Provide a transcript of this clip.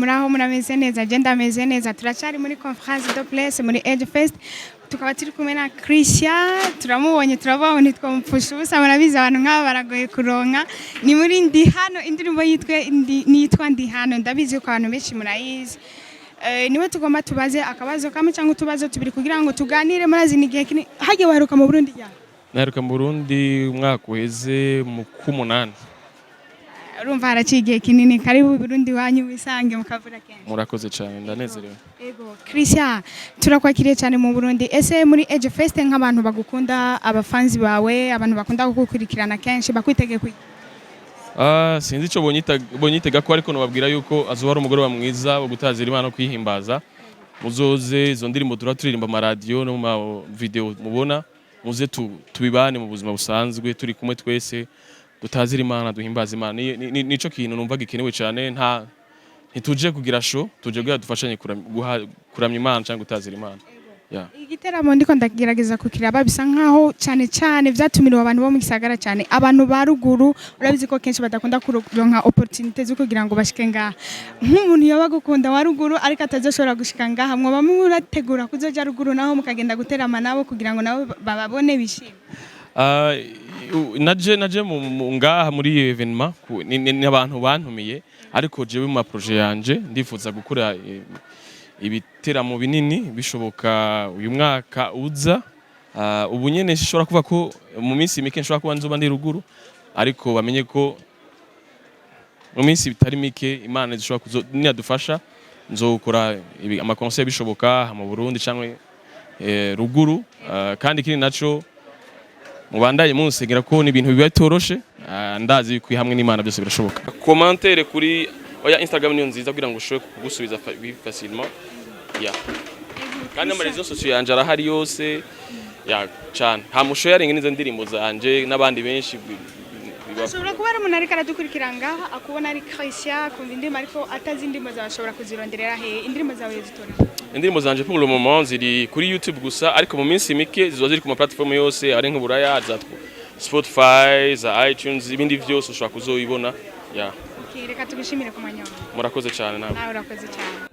muraho murameze neza agenda ameze neza turacari muri conference de presse muri Edge Fest tukaba turi kumwe na Christian turamubonye turabonye twamupfusha ubusa murabizi abantu nk'aba baragoye kuronka ni muri ndi hano indirimbo yitwa ndi hano ndabizi ko abantu benshi murayizi niwe tugomba tubaze akabazo kamwe cyangwa utubazo tubiri kugira ngo tuganire murazi ni gihe hagiye waheruka mu Burundi ya naheruka mu Burundi umwaka uheze mu kumunani urumva haraciye igihe kinini karibu Burundi wanyu wisange mukavura kenshi murakoze cyane ndanezerewe ego Christian turakwakiriye cyane mu Burundi ese muri Edge Fest nk'abantu bagukunda abafanzi bawe abantu bakunda kugukurikirana kenshi bakwitegeye ku sinzi ico bonyitega ko ariko nobabwira yuko azuhara umugoroba mwiza wo gutazira Imana kwihimbaza muzoze izo ndirimbo turirimba ama radio no mu video mubona muze tubibane mu buzima busanzwe turi kumwe twese dutazira Imana duhimbaza Imana nico kintu numva gikenewe cyane ntituje kugira show tuje kugira dufashanye kuramya Imana cyangwa gutazira Imana igiteramo ndiko ndagerageza kukiraba bisa nkaho cyane vyatumiriwe abantu bo mu gisagara cyane abantu ba ruguru urabizi ko kenshi badakunda kuronka opportunity zo kugira ngo bashike ngaha nk'umuntu yaba gukunda wa ruguru ariko atazoshobora gushika ngaha mwo bamurategura kuzoja ruguru naho mukagenda guterama nabo kugira ngo nabo bababone bishime naje ngaha muri evenement ni abantu bantumiye ariko jewe mu projet yanje ndifuza gukora ibiteramo binini bishoboka uyu mwaka uza ubu nyene nshobora kuva ko mu minsi mike nshobora kuba nzoba ndi ruguru ariko bamenye ko mu minsi bitari mike Imana zishobora kuzodufasha nzokora ama concert bishoboka mu Burundi cyangwa ruguru kandi kiri naco mubandaye munsegera ko ni ibintu biba toroshe ndazi kwihamwe n'Imana byose birashoboka commentaire kuri oya Instagram niyo nziza kugira ngo ushobore kugusubiza facilement kandi ama réseaux sociaux yanje arahari yose cyane hamusho yarenga nizo ndirimbo zanje n'abandi benshi ashobora kuba ari umuntu ariko aradukurikira ngaha akubona ari Christian kumva indirimbo ariko atazi indirimbo zawe ashobora kuzironderera he indirimbo zawe zitora indirimbo zanje pour le moment ziri kuri YouTube gusa ariko mu minsi mike zizo ziri ku ma platform yose ari nk'uburaya za Spotify za iTunes ibindi byose ushobora kuzoyibona reka tubishimire ku manywa murakoze cyane nawe urakoze cyane